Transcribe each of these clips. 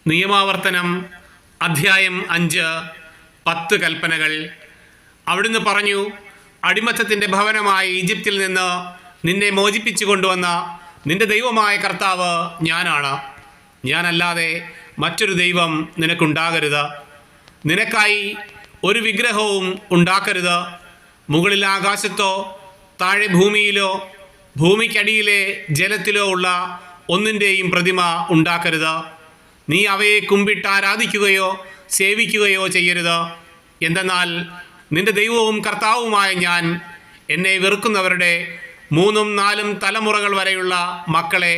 നിയമാവർത്തനം അധ്യായം 5 10 കൽപ്പനകൾ. അവിടുന്ന് പറഞ്ഞു, അടിമത്തത്തിൻ്റെ ഭവനമായ ഈജിപ്തിൽ നിന്ന് നിന്നെ മോചിപ്പിച്ചു കൊണ്ടുവന്ന നിന്റെ ദൈവമായ കർത്താവ് ഞാനാണ്. ഞാനല്ലാതെ മറ്റൊരു ദൈവം നിനക്കുണ്ടാകരുത്. നിനക്കായി ഒരു വിഗ്രഹവും ഉണ്ടാക്കരുത്. മുകളിൽ ആകാശത്തോ താഴെ ഭൂമിയിലോ ഭൂമിക്കടിയിലെ ജലത്തിലോ ഉള്ള ഒന്നിൻ്റെയും പ്രതിമ ഉണ്ടാക്കരുത്. നീ അവയെ കുമ്പിട്ട് ആരാധിക്കുകയോ സേവിക്കുകയോ ചെയ്യരുത്. എന്തെന്നാൽ നിന്റെ ദൈവവും കർത്താവുമായ ഞാൻ എന്നെ വെറുക്കുന്നവരുടെ 3ഉം 4ഉം തലമുറകൾ വരെയുള്ള മക്കളെ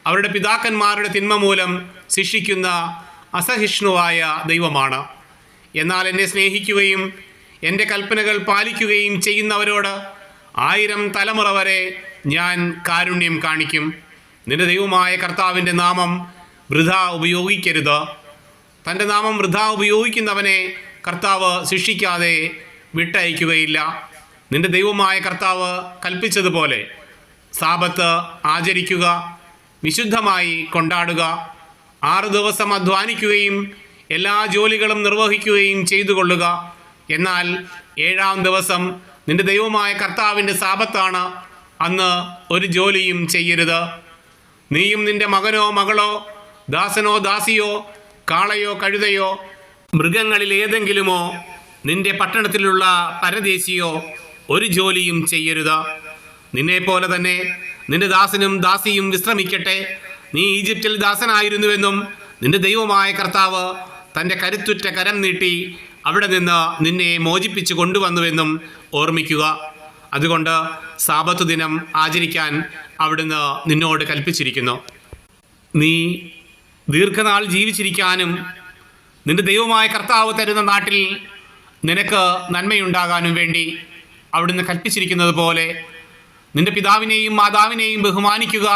അവരുടെ പിതാക്കന്മാരുടെ തിന്മ മൂലം ശിക്ഷിക്കുന്ന അസഹിഷ്ണുവായ ദൈവമാണ്. എന്നാൽ എന്നെ സ്നേഹിക്കുകയും എൻ്റെ കൽപ്പനകൾ പാലിക്കുകയും ചെയ്യുന്നവരോട് 1000 തലമുറ വരെ ഞാൻ കാരുണ്യം കാണിക്കും. നിന്റെ ദൈവമായ കർത്താവിൻ്റെ നാമം വൃഥാ ഉപയോഗിക്കരുത്. തൻ്റെ നാമം വൃഥാ ഉപയോഗിക്കുന്നവനെ കർത്താവ് ശിക്ഷിക്കാതെ വിട്ടയക്കുകയില്ല. നിന്റെ ദൈവമായ കർത്താവ് കൽപ്പിച്ചതുപോലെ സാബത്ത് ആചരിക്കുക, വിശുദ്ധമായി കൊണ്ടാടുക. 6 ദിവസം അധ്വാനിക്കുകയും എല്ലാ ജോലികളും നിർവഹിക്കുകയും ചെയ്തു കൊള്ളുക. എന്നാൽ 7-ാം ദിവസം നിന്റെ ദൈവമായ കർത്താവിൻ്റെ സാബത്താണ്. അന്ന് ഒരു ജോലിയും ചെയ്യരുത്. നീയും നിന്റെ മകനോ മകളോ ദാസനോ ദാസിയോ കാളയോ കഴുതയോ മൃഗങ്ങളിൽ ഏതെങ്കിലുമോ നിന്റെ പട്ടണത്തിലുള്ള പരദേശിയോ ഒരു ജോലിയും ചെയ്യരുത്. നിന്നെപ്പോലെ തന്നെ നിന്റെ ദാസനും ദാസിയും വിശ്രമിക്കട്ടെ. നീ ഈജിപ്തിൽ ദാസനായിരുന്നുവെന്നും നിന്റെ ദൈവമായ കർത്താവ് തൻ്റെ കരുത്തുറ്റ കരം നീട്ടി അവിടെ നിന്ന് നിന്നെ മോചിപ്പിച്ചു കൊണ്ടുവന്നുവെന്നും ഓർമ്മിക്കുക. അതുകൊണ്ട് സാബത്ത് ദിനം ആചരിക്കാൻ അവിടുന്ന് നിന്നോട് കൽപ്പിച്ചിരിക്കുന്നു. നീ ദീർഘനാൾ ജീവിച്ചിരിക്കാനും നിന്റെ ദൈവമായ കർത്താവ് തരുന്ന നാട്ടിൽ നിനക്ക് നന്മയുണ്ടാകാനും വേണ്ടി അവിടുന്ന് കൽപ്പിച്ചിരിക്കുന്നത് പോലെ നിന്റെ പിതാവിനെയും മാതാവിനെയും ബഹുമാനിക്കുക.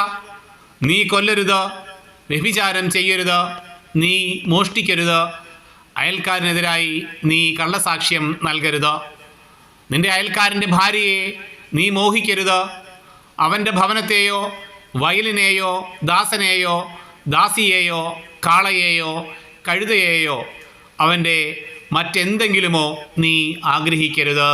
നീ കൊല്ലരുത്, വ്യഭിചാരം ചെയ്യരുത്, നീ മോഷ്ടിക്കരുത്, അയൽക്കാരനെതിരായി നീ കള്ളസാക്ഷ്യം നൽകരുത്, നിന്റെ അയൽക്കാരൻ്റെ ഭാര്യയെ നീ മോഹിക്കരുത്, അവൻ്റെ ഭവനത്തെയോ വയലിനെയോ ദാസനെയോ ദാസിയെയോ കാളയെയോ കഴുതയെയോ അവൻ്റെ മറ്റെന്തെങ്കിലുമോ നീ ആഗ്രഹിക്കരുത്.